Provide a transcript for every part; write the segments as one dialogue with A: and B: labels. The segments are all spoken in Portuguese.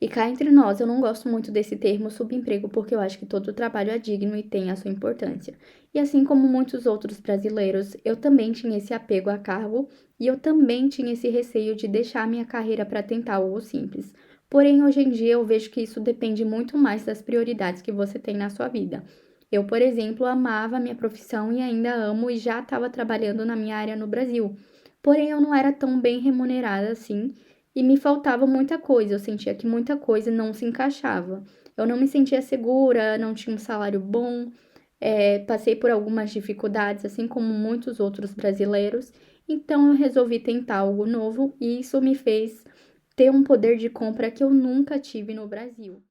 A: E cá entre nós, eu não gosto muito desse termo subemprego porque eu acho que todo trabalho é digno e tem a sua importância. E assim como muitos outros brasileiros, eu também tinha esse apego a cargo e eu também tinha esse receio de deixar minha carreira para tentar algo simples. Porém, hoje em dia eu vejo que isso depende muito mais das prioridades que você tem na sua vida. Eu, por exemplo, amava a minha profissão e ainda amo e já estava trabalhando na minha área no Brasil. Porém, eu não era tão bem remunerada assim e me faltava muita coisa, eu sentia que muita coisa não se encaixava. Eu não me sentia segura, não tinha um salário bom, passei por algumas dificuldades, assim como muitos outros brasileiros, então eu resolvi tentar algo novo e isso me fez ter um poder de compra que eu nunca tive no Brasil.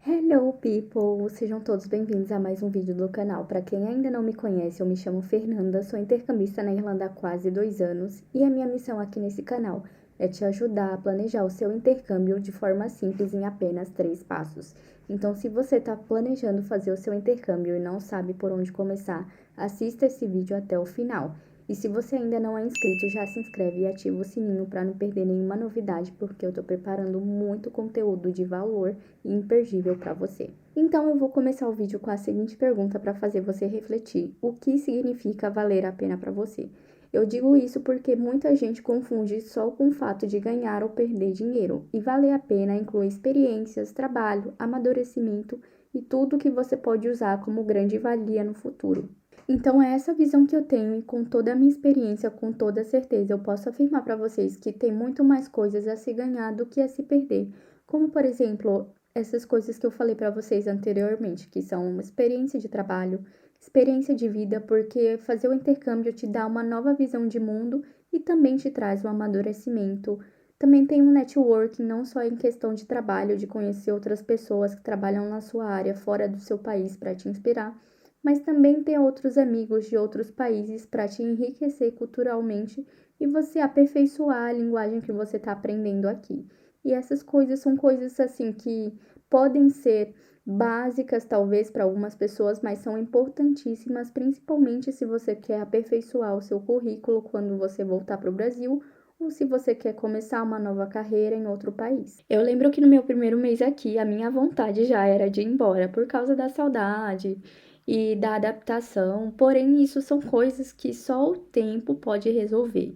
A: Hello, people! Sejam todos bem-vindos a mais um vídeo do canal. Para quem ainda não me conhece, eu me chamo Fernanda, sou intercambista na Irlanda há quase 2 anos e a minha missão aqui nesse canal é te ajudar a planejar o seu intercâmbio de forma simples em apenas 3 passos. Então, se você está planejando fazer o seu intercâmbio e não sabe por onde começar, assista esse vídeo até o final. E se você ainda não é inscrito, já se inscreve e ativa o sininho para não perder nenhuma novidade, porque eu tô preparando muito conteúdo de valor e imperdível para você. Então eu vou começar o vídeo com a seguinte pergunta para fazer você refletir: o que significa valer a pena para você? Eu digo isso porque muita gente confunde só com o fato de ganhar ou perder dinheiro, e valer a pena inclui experiências, trabalho, amadurecimento e tudo que você pode usar como grande valia no futuro. Então, é essa visão que eu tenho e com toda a minha experiência, com toda certeza, eu posso afirmar para vocês que tem muito mais coisas a se ganhar do que a se perder. Como, por exemplo, essas coisas que eu falei para vocês anteriormente, que são uma experiência de trabalho, experiência de vida, porque fazer o intercâmbio te dá uma nova visão de mundo e também te traz um amadurecimento. Também tem um networking, não só em questão de trabalho, de conhecer outras pessoas que trabalham na sua área, fora do seu país, para te inspirar, mas também ter outros amigos de outros países para te enriquecer culturalmente e você aperfeiçoar a linguagem que você está aprendendo aqui. E essas coisas são coisas assim que podem ser básicas talvez para algumas pessoas, mas são importantíssimas, principalmente se você quer aperfeiçoar o seu currículo quando você voltar para o Brasil ou se você quer começar uma nova carreira em outro país. Eu lembro que no meu primeiro mês aqui, a minha vontade já era de ir embora por causa da saudade e da adaptação, porém, isso são coisas que só o tempo pode resolver.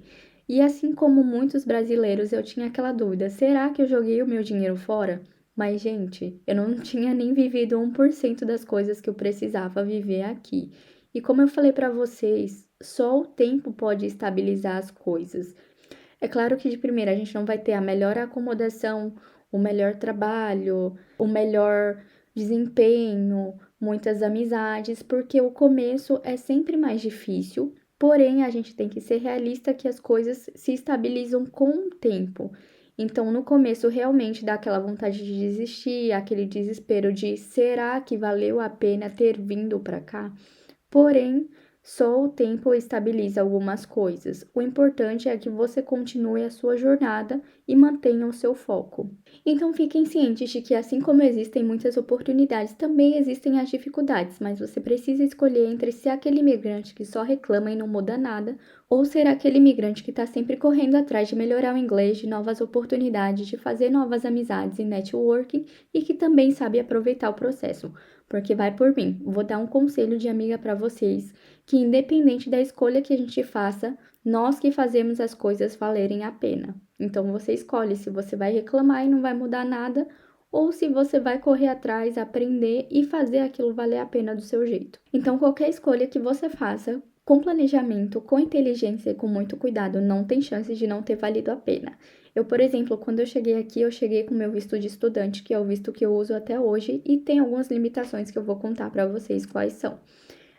A: E assim como muitos brasileiros, eu tinha aquela dúvida: será que eu joguei o meu dinheiro fora? Mas, gente, eu não tinha nem vivido 1% das coisas que eu precisava viver aqui. E como eu falei para vocês, só o tempo pode estabilizar as coisas. É claro que de primeira a gente não vai ter a melhor acomodação, o melhor trabalho, o melhor desempenho, muitas amizades, porque o começo é sempre mais difícil, porém a gente tem que ser realista que as coisas se estabilizam com o tempo. Então, no começo, realmente dá aquela vontade de desistir, aquele desespero de será que valeu a pena ter vindo para cá? Porém, só o tempo estabiliza algumas coisas. O importante é que você continue a sua jornada e mantenha o seu foco. Então, fiquem cientes de que, assim como existem muitas oportunidades, também existem as dificuldades, mas você precisa escolher entre ser aquele imigrante que só reclama e não muda nada, ou ser aquele imigrante que está sempre correndo atrás de melhorar o inglês, de novas oportunidades, de fazer novas amizades e networking e que também sabe aproveitar o processo. Porque vai por mim, vou dar um conselho de amiga para vocês, que independente da escolha que a gente faça, nós que fazemos as coisas valerem a pena. Então você escolhe se você vai reclamar e não vai mudar nada, ou se você vai correr atrás, aprender e fazer aquilo valer a pena do seu jeito. Então qualquer escolha que você faça, com planejamento, com inteligência e com muito cuidado, não tem chance de não ter valido a pena. Eu, por exemplo, quando eu cheguei aqui, eu cheguei com meu visto de estudante, que é o visto que eu uso até hoje, e tem algumas limitações que eu vou contar para vocês quais são.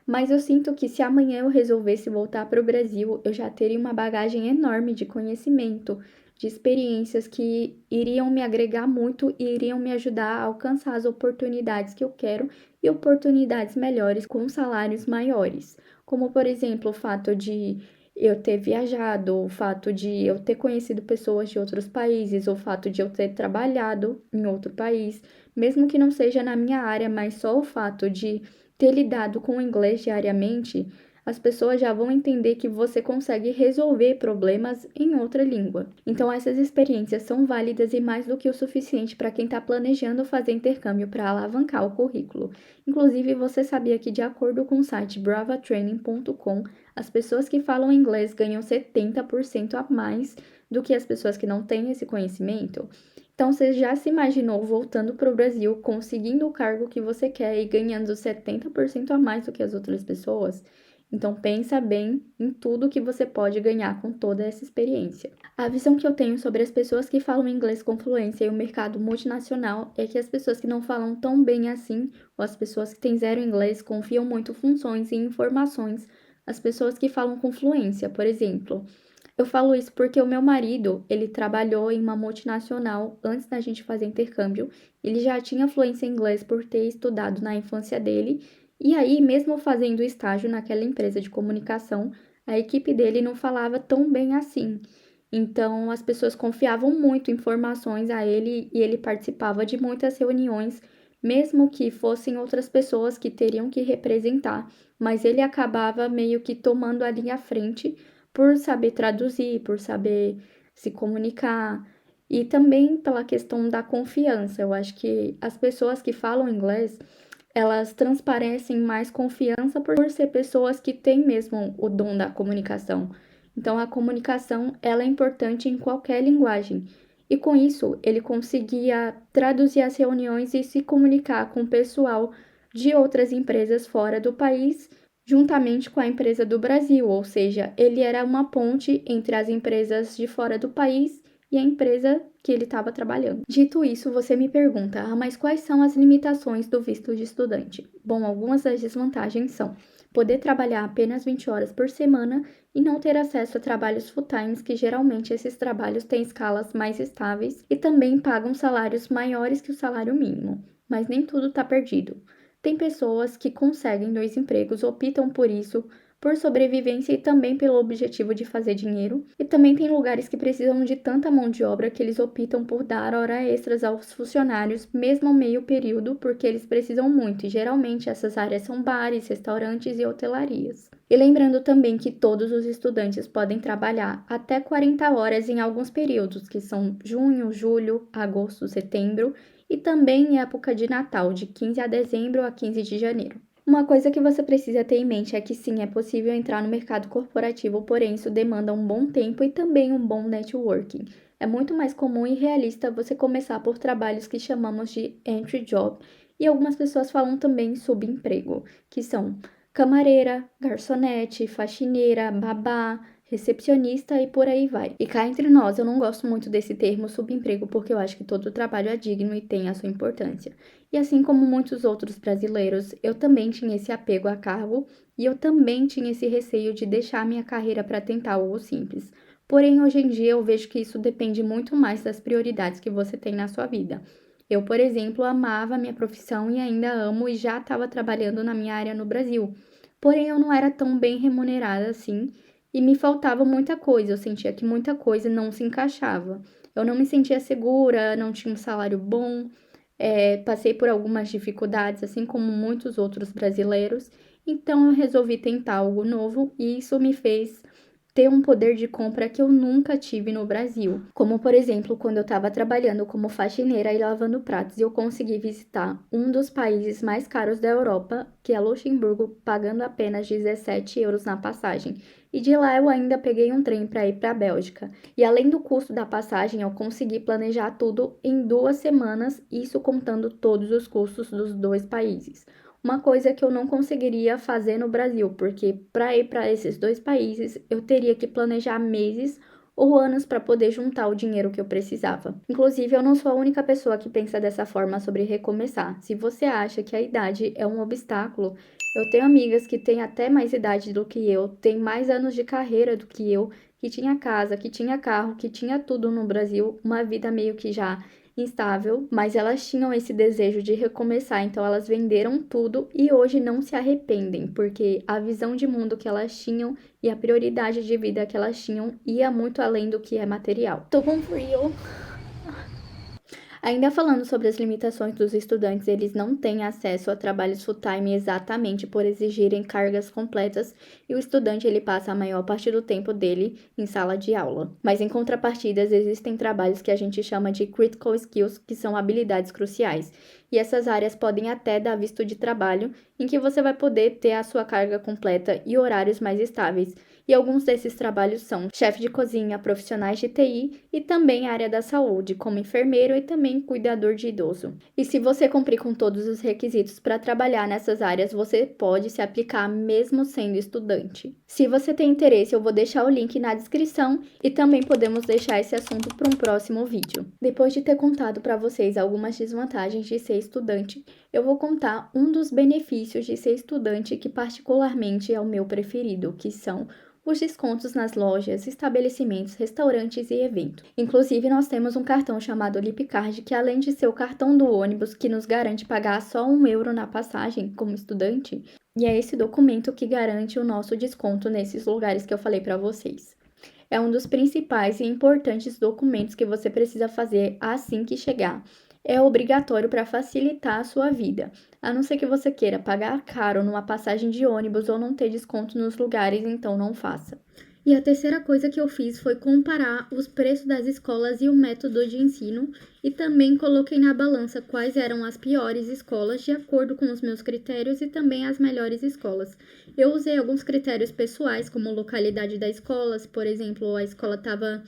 A: Mas eu sinto que se amanhã eu resolvesse voltar para o Brasil, eu já teria uma bagagem enorme de conhecimento, de experiências que iriam me agregar muito e iriam me ajudar a alcançar as oportunidades que eu quero e oportunidades melhores com salários maiores. Como, por exemplo, o fato de eu ter viajado, o fato de eu ter conhecido pessoas de outros países, o fato de eu ter trabalhado em outro país, mesmo que não seja na minha área, mas só o fato de ter lidado com o inglês diariamente, as pessoas já vão entender que você consegue resolver problemas em outra língua. Então, essas experiências são válidas e mais do que o suficiente para quem está planejando fazer intercâmbio para alavancar o currículo. Inclusive, você sabia que, de acordo com o site bravatraining.com, as pessoas que falam inglês ganham 70% a mais do que as pessoas que não têm esse conhecimento? Então, você já se imaginou voltando para o Brasil, conseguindo o cargo que você quer e ganhando 70% a mais do que as outras pessoas? Então, pensa bem em tudo que você pode ganhar com toda essa experiência. A visão que eu tenho sobre as pessoas que falam inglês com fluência e o mercado multinacional é que as pessoas que não falam tão bem assim, ou as pessoas que têm zero inglês, confiam muito em funções e informações. As pessoas que falam com fluência, por exemplo. Eu falo isso porque o meu marido, ele trabalhou em uma multinacional antes da gente fazer intercâmbio. Ele já tinha fluência em inglês por ter estudado na infância dele. E aí, mesmo fazendo estágio naquela empresa de comunicação, a equipe dele não falava tão bem assim. Então, as pessoas confiavam muito em informações a ele e ele participava de muitas reuniões, mesmo que fossem outras pessoas que teriam que representar, mas ele acabava meio que tomando ali à frente por saber traduzir, por saber se comunicar e também pela questão da confiança. Eu acho que as pessoas que falam inglês, elas transparecem mais confiança por ser pessoas que têm mesmo o dom da comunicação. Então, a comunicação, ela é importante em qualquer linguagem. E com isso, ele conseguia traduzir as reuniões e se comunicar com o pessoal de outras empresas fora do país juntamente com a empresa do Brasil, ou seja, ele era uma ponte entre as empresas de fora do país e a empresa que ele estava trabalhando. Dito isso, você me pergunta, mas quais são as limitações do visto de estudante? Bom, algumas das desvantagens são poder trabalhar apenas 20 horas por semana e não ter acesso a trabalhos full-time, que geralmente esses trabalhos têm escalas mais estáveis e também pagam salários maiores que o salário mínimo. Mas nem tudo está perdido. Tem pessoas que conseguem 2 empregos, optam por isso, por sobrevivência e também pelo objetivo de fazer dinheiro. E também tem lugares que precisam de tanta mão de obra que eles optam por dar hora extras aos funcionários, mesmo ao meio período, porque eles precisam muito. E geralmente essas áreas são bares, restaurantes e hotelarias. E lembrando também que todos os estudantes podem trabalhar até 40 horas em alguns períodos, que são junho, julho, agosto, setembro, e também em época de Natal, de 15 a dezembro a 15 de janeiro. Uma coisa que você precisa ter em mente é que sim, é possível entrar no mercado corporativo, porém isso demanda um bom tempo e também um bom networking. É muito mais comum e realista você começar por trabalhos que chamamos de entry job, e algumas pessoas falam também subemprego, que são camareira, garçonete, faxineira, babá, recepcionista e por aí vai. E cá entre nós, eu não gosto muito desse termo subemprego porque eu acho que todo trabalho é digno e tem a sua importância. E assim como muitos outros brasileiros, eu também tinha esse apego a cargo e eu também tinha esse receio de deixar a minha carreira para tentar algo simples. Porém, hoje em dia eu vejo que isso depende muito mais das prioridades que você tem na sua vida. Eu, por exemplo, amava a minha profissão e ainda amo e já estava trabalhando na minha área no Brasil. Porém, eu não era tão bem remunerada assim e me faltava muita coisa. Eu sentia que muita coisa não se encaixava. Eu não me sentia segura, não tinha um salário bom, passei por algumas dificuldades, assim como muitos outros brasileiros. Então, eu resolvi tentar algo novo e isso me fez ter um poder de compra que eu nunca tive no Brasil. Como, por exemplo, quando eu estava trabalhando como faxineira e lavando pratos, eu consegui visitar um dos países mais caros da Europa, que é Luxemburgo, pagando apenas 17 euros na passagem. E de lá eu ainda peguei um trem para ir para a Bélgica. E além do custo da passagem, eu consegui planejar tudo em 2 semanas, isso contando todos os custos dos 2 países. Uma coisa que eu não conseguiria fazer no Brasil, porque para ir para esses 2 países eu teria que planejar meses ou anos para poder juntar o dinheiro que eu precisava. Inclusive, eu não sou a única pessoa que pensa dessa forma sobre recomeçar. Se você acha que a idade é um obstáculo, eu tenho amigas que têm até mais idade do que eu, têm mais anos de carreira do que eu, que tinha casa, que tinha carro, que tinha tudo no Brasil, uma vida meio que já instável, mas elas tinham esse desejo de recomeçar, então elas venderam tudo e hoje não se arrependem, porque a visão de mundo que elas tinham e a prioridade de vida que elas tinham ia muito além do que é material. Tô com frio. Ainda falando sobre as limitações dos estudantes, eles não têm acesso a trabalhos full-time exatamente por exigirem cargas completas e o estudante ele passa a maior parte do tempo dele em sala de aula. Mas em contrapartida, existem trabalhos que a gente chama de critical skills, que são habilidades cruciais. E essas áreas podem até dar visto de trabalho, em que você vai poder ter a sua carga completa e horários mais estáveis. E alguns desses trabalhos são chefe de cozinha, profissionais de TI e também a área da saúde, como enfermeiro e também cuidador de idoso. E se você cumprir com todos os requisitos para trabalhar nessas áreas, você pode se aplicar mesmo sendo estudante. Se você tem interesse, eu vou deixar o link na descrição e também podemos deixar esse assunto para um próximo vídeo. Depois de ter contado para vocês algumas desvantagens de ser estudante, eu vou contar um dos benefícios de ser estudante que particularmente é o meu preferido, que são os descontos nas lojas, estabelecimentos, restaurantes e eventos. Inclusive, nós temos um cartão chamado Lipcard, que além de ser o cartão do ônibus que nos garante pagar só €1 na passagem como estudante, e é esse documento que garante o nosso desconto nesses lugares que eu falei para vocês. É um dos principais e importantes documentos que você precisa fazer assim que chegar. É obrigatório para facilitar a sua vida, a não ser que você queira pagar caro numa passagem de ônibus ou não ter desconto nos lugares, então não faça. E a terceira coisa que eu fiz foi comparar os preços das escolas e o método de ensino e também coloquei na balança quais eram as piores escolas de acordo com os meus critérios e também as melhores escolas. Eu usei alguns critérios pessoais, como localidade da escola, se, por exemplo, a escola estava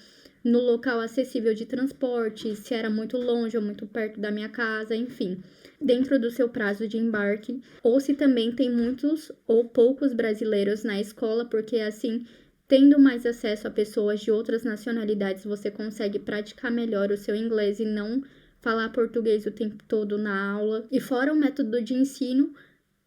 A: no local acessível de transporte, se era muito longe ou muito perto da minha casa, enfim, dentro do seu prazo de embarque, ou se também tem muitos ou poucos brasileiros na escola, porque assim, tendo mais acesso a pessoas de outras nacionalidades, você consegue praticar melhor o seu inglês e não falar português o tempo todo na aula. E fora o método de ensino,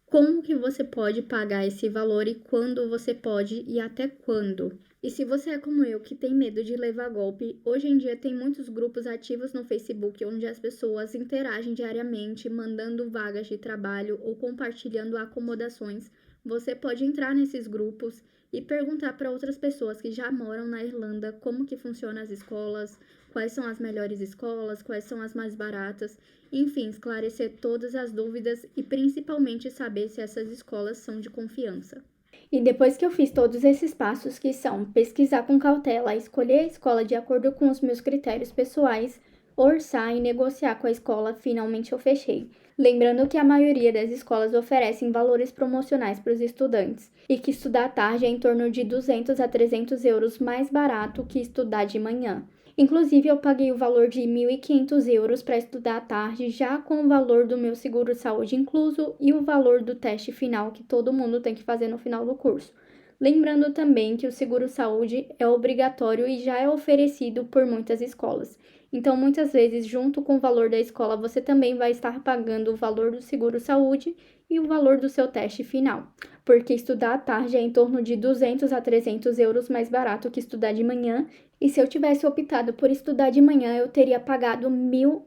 A: como que você pode pagar esse valor e quando você pode e até quando. E se você é como eu, que tem medo de levar golpe, hoje em dia tem muitos grupos ativos no Facebook onde as pessoas interagem diariamente, mandando vagas de trabalho ou compartilhando acomodações. Você pode entrar nesses grupos e perguntar para outras pessoas que já moram na Irlanda como que funcionam as escolas, quais são as melhores escolas, quais são as mais baratas, enfim, esclarecer todas as dúvidas e principalmente saber se essas escolas são de confiança. E depois que eu fiz todos esses passos, que são pesquisar com cautela, escolher a escola de acordo com os meus critérios pessoais, orçar e negociar com a escola, finalmente eu fechei. Lembrando que a maioria das escolas oferecem valores promocionais para os estudantes e que estudar à tarde é em torno de 200 a 300 euros mais barato que estudar de manhã. Inclusive, eu paguei o valor de 1.500 euros para estudar à tarde, já com o valor do meu seguro-saúde incluso e o valor do teste final que todo mundo tem que fazer no final do curso. Lembrando também que o seguro-saúde é obrigatório e já é oferecido por muitas escolas. Então, muitas vezes, junto com o valor da escola, você também vai estar pagando o valor do seguro-saúde e o valor do seu teste final, porque estudar à tarde é em torno de 200 a 300 euros mais barato que estudar de manhã, e se eu tivesse optado por estudar de manhã, eu teria pagado 1.000.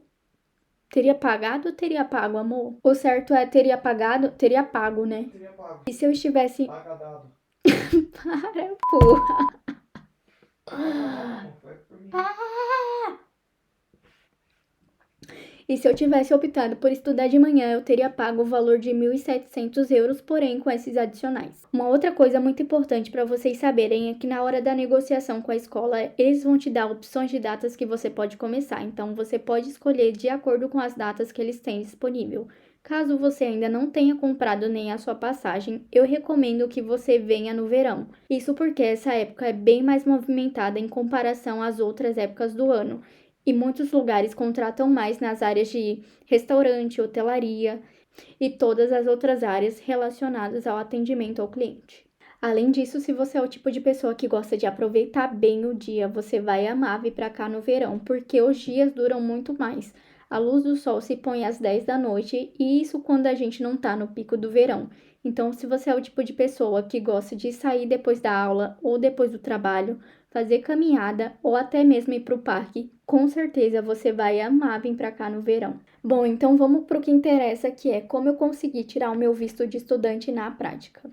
A: Teria pagado ou teria pago, amor? O certo é teria pagado, teria pago, né?
B: Teria pago.
A: E se eu estivesse...
B: Pagadado.
A: Para, porra!
B: Pagadado, não foi por mim.
A: E se eu tivesse optado por estudar de manhã, eu teria pago o valor de 1.700 euros, porém com esses adicionais. Uma outra coisa muito importante para vocês saberem é que na hora da negociação com a escola, eles vão te dar opções de datas que você pode começar. Então, você pode escolher de acordo com as datas que eles têm disponível. Caso você ainda não tenha comprado nem a sua passagem, eu recomendo que você venha no verão. Isso porque essa época é bem mais movimentada em comparação às outras épocas do ano. E muitos lugares contratam mais nas áreas de restaurante, hotelaria e todas as outras áreas relacionadas ao atendimento ao cliente. Além disso, se você é o tipo de pessoa que gosta de aproveitar bem o dia, você vai amar vir para cá no verão, porque os dias duram muito mais. A luz do sol se põe às 10 da noite e isso quando a gente não tá no pico do verão. Então, se você é o tipo de pessoa que gosta de sair depois da aula ou depois do trabalho, fazer caminhada ou até mesmo ir para o parque, com certeza você vai amar vir para cá no verão. Bom, então vamos para o que interessa, que é como eu consegui tirar o meu visto de estudante na prática.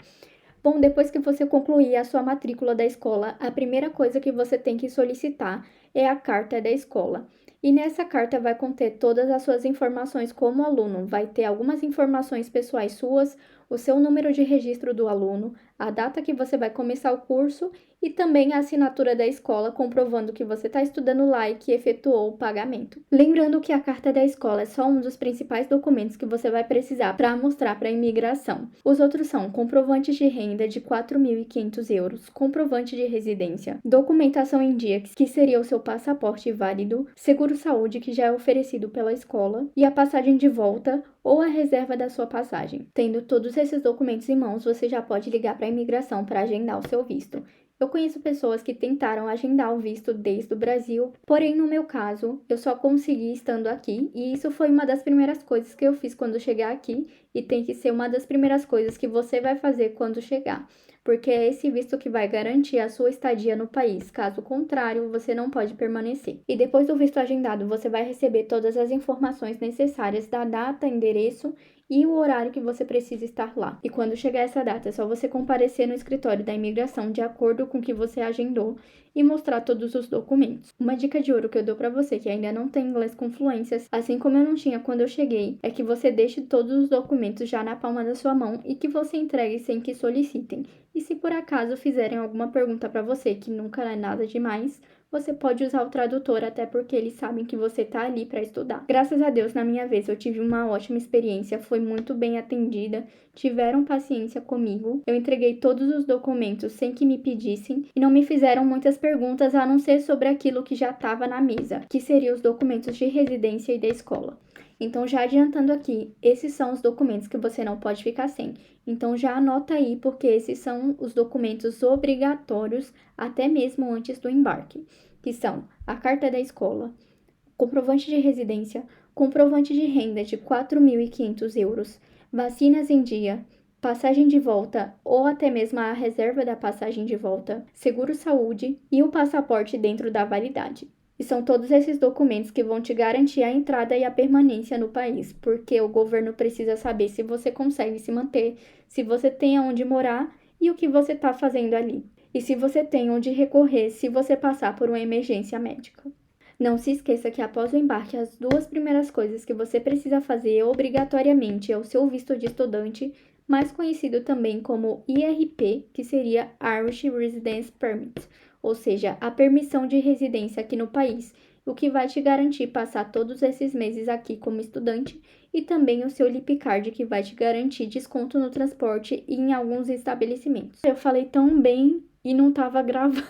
A: Bom, depois que você concluir a sua matrícula da escola, a primeira coisa que você tem que solicitar é a carta da escola. E nessa carta vai conter todas as suas informações como aluno. Vai ter algumas informações pessoais suas, o seu número de registro do aluno, a data que você vai começar o curso e também a assinatura da escola comprovando que você está estudando lá e que efetuou o pagamento. Lembrando que a carta da escola é só um dos principais documentos que você vai precisar para mostrar para a imigração. Os outros são comprovantes de renda de 4.500 euros, comprovante de residência, documentação em dia, que seria o seu passaporte válido, seguro-saúde, que já é oferecido pela escola, e a passagem de volta ou a reserva da sua passagem. Tendo todos esses documentos em mãos, você já pode ligar para a imigração para agendar o seu visto. Eu conheço pessoas que tentaram agendar o visto desde o Brasil, porém, no meu caso, eu só consegui estando aqui, e isso foi uma das primeiras coisas que eu fiz quando chegar aqui, e tem que ser uma das primeiras coisas que você vai fazer quando chegar, porque é esse visto que vai garantir a sua estadia no país, caso contrário, você não pode permanecer. E depois do visto agendado, você vai receber todas as informações necessárias da data, endereço e o horário que você precisa estar lá. E quando chegar essa data, é só você comparecer no escritório da imigração de acordo com o que você agendou e mostrar todos os documentos. Uma dica de ouro que eu dou para você que ainda não tem inglês com fluência, assim como eu não tinha quando eu cheguei, é que você deixe todos os documentos já na palma da sua mão e que você entregue sem que solicitem. E se por acaso fizerem alguma pergunta para você que nunca é nada demais, você pode usar o tradutor, até porque eles sabem que você tá ali para estudar. Graças a Deus, na minha vez, eu tive uma ótima experiência, foi muito bem atendida, tiveram paciência comigo, eu entreguei todos os documentos sem que me pedissem e não me fizeram muitas perguntas a não ser sobre aquilo que já estava na mesa, que seriam os documentos de residência e da escola. Então, já adiantando aqui, esses são os documentos que você não pode ficar sem. Então, já anota aí, porque esses são os documentos obrigatórios, até mesmo antes do embarque, que são a carta da escola, comprovante de residência, comprovante de renda de 4.500 euros, vacinas em dia, passagem de volta ou até mesmo a reserva da passagem de volta, seguro-saúde e o passaporte dentro da validade. E são todos esses documentos que vão te garantir a entrada e a permanência no país, porque o governo precisa saber se você consegue se manter, se você tem aonde morar e o que você está fazendo ali. E se você tem onde recorrer se você passar por uma emergência médica. Não se esqueça que após o embarque, as duas primeiras coisas que você precisa fazer obrigatoriamente é o seu visto de estudante, mais conhecido também como IRP, que seria Irish Residence Permit, ou seja, a permissão de residência aqui no país, o que vai te garantir passar todos esses meses aqui como estudante, e também o seu Lipcard, que vai te garantir desconto no transporte e em alguns estabelecimentos. Eu falei tão bem e não estava gravando.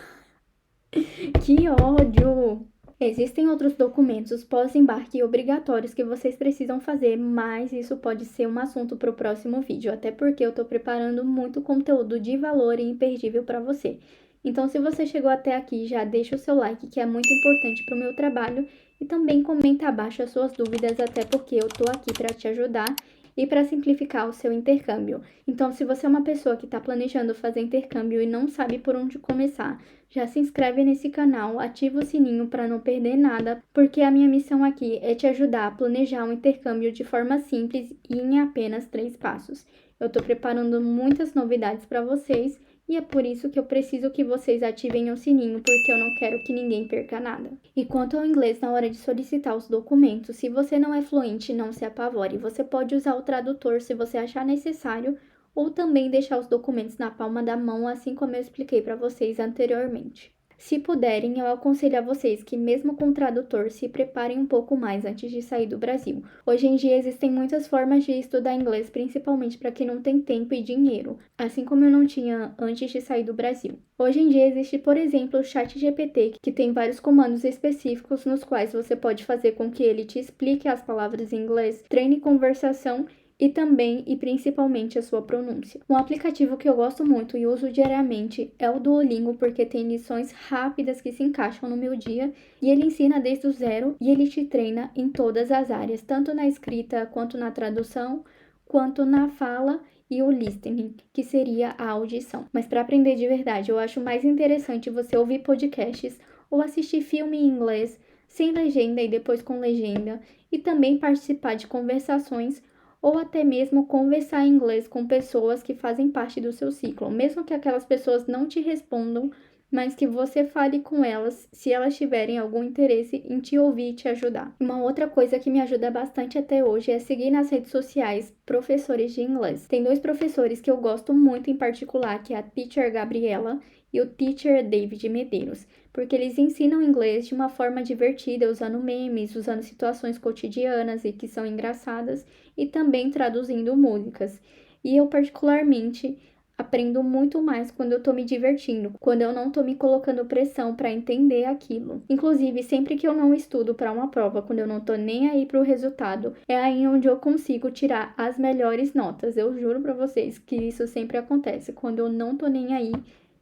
A: Que ódio! Existem outros documentos pós-embarque obrigatórios que vocês precisam fazer, mas isso pode ser um assunto para o próximo vídeo, até porque eu estou preparando muito conteúdo de valor e imperdível para você. Então, se você chegou até aqui, já deixa o seu like, que é muito importante para o meu trabalho, e também comenta abaixo as suas dúvidas, até porque eu estou aqui para te ajudar e para simplificar o seu intercâmbio. Então, se você é uma pessoa que está planejando fazer intercâmbio e não sabe por onde começar, já se inscreve nesse canal, ativa o sininho para não perder nada, porque a minha missão aqui é te ajudar a planejar um intercâmbio de forma simples e em apenas 3 passos. Eu estou preparando muitas novidades para vocês e é por isso que eu preciso que vocês ativem o sininho, porque eu não quero que ninguém perca nada. E quanto ao inglês, na hora de solicitar os documentos, se você não é fluente, não se apavore. Você pode usar o tradutor se você achar necessário, ou também deixar os documentos na palma da mão, assim como eu expliquei para vocês anteriormente. Se puderem, eu aconselho a vocês que, mesmo com o tradutor, se preparem um pouco mais antes de sair do Brasil. Hoje em dia existem muitas formas de estudar inglês, principalmente para quem não tem tempo e dinheiro, assim como eu não tinha antes de sair do Brasil. Hoje em dia existe, por exemplo, o ChatGPT, que tem vários comandos específicos nos quais você pode fazer com que ele te explique as palavras em inglês, treine conversação e também e principalmente a sua pronúncia. Um aplicativo que eu gosto muito e uso diariamente é o Duolingo, porque tem lições rápidas que se encaixam no meu dia e ele ensina desde o zero e ele te treina em todas as áreas, tanto na escrita quanto na tradução, quanto na fala e o listening, que seria a audição. Mas para aprender de verdade, eu acho mais interessante você ouvir podcasts ou assistir filme em inglês sem legenda e depois com legenda, e também participar de conversações ou até mesmo conversar em inglês com pessoas que fazem parte do seu ciclo, mesmo que aquelas pessoas não te respondam, mas que você fale com elas se elas tiverem algum interesse em te ouvir e te ajudar. Uma outra coisa que me ajuda bastante até hoje é seguir nas redes sociais professores de inglês. Tem 2 professores que eu gosto muito em particular, que é a Teacher Gabriela e o Teacher David Medeiros, porque eles ensinam inglês de uma forma divertida, usando memes, usando situações cotidianas e que são engraçadas e também traduzindo músicas. E eu particularmente aprendo muito mais quando eu tô me divertindo, quando eu não tô me colocando pressão para entender aquilo. Inclusive, sempre que eu não estudo para uma prova, quando eu não tô nem aí pro resultado, é aí onde eu consigo tirar as melhores notas. Eu juro para vocês que isso sempre acontece. Quando eu não tô nem aí,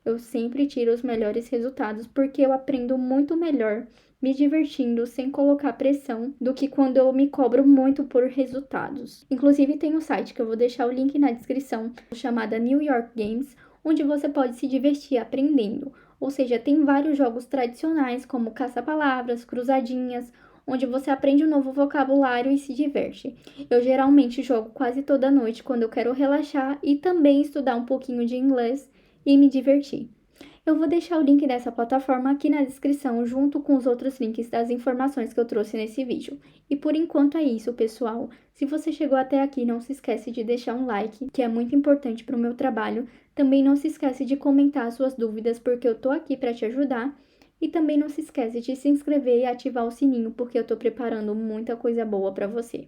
A: eu sempre tiro os melhores resultados, porque eu aprendo muito melhor me divertindo sem colocar pressão do que quando eu me cobro muito por resultados. Inclusive tem um site que eu vou deixar o link na descrição, chamada New York Games, onde você pode se divertir aprendendo. Ou seja, tem vários jogos tradicionais como caça-palavras, cruzadinhas, onde você aprende um novo vocabulário e se diverte. Eu geralmente jogo quase toda noite quando eu quero relaxar e também estudar um pouquinho de inglês e me divertir. Eu vou deixar o link dessa plataforma aqui na descrição, junto com os outros links das informações que eu trouxe nesse vídeo. E por enquanto é isso, pessoal. Se você chegou até aqui, não se esquece de deixar um like, que é muito importante para o meu trabalho. Também não se esquece de comentar suas dúvidas, porque eu tô aqui para te ajudar. E também não se esquece de se inscrever e ativar o sininho, porque eu tô preparando muita coisa boa para você.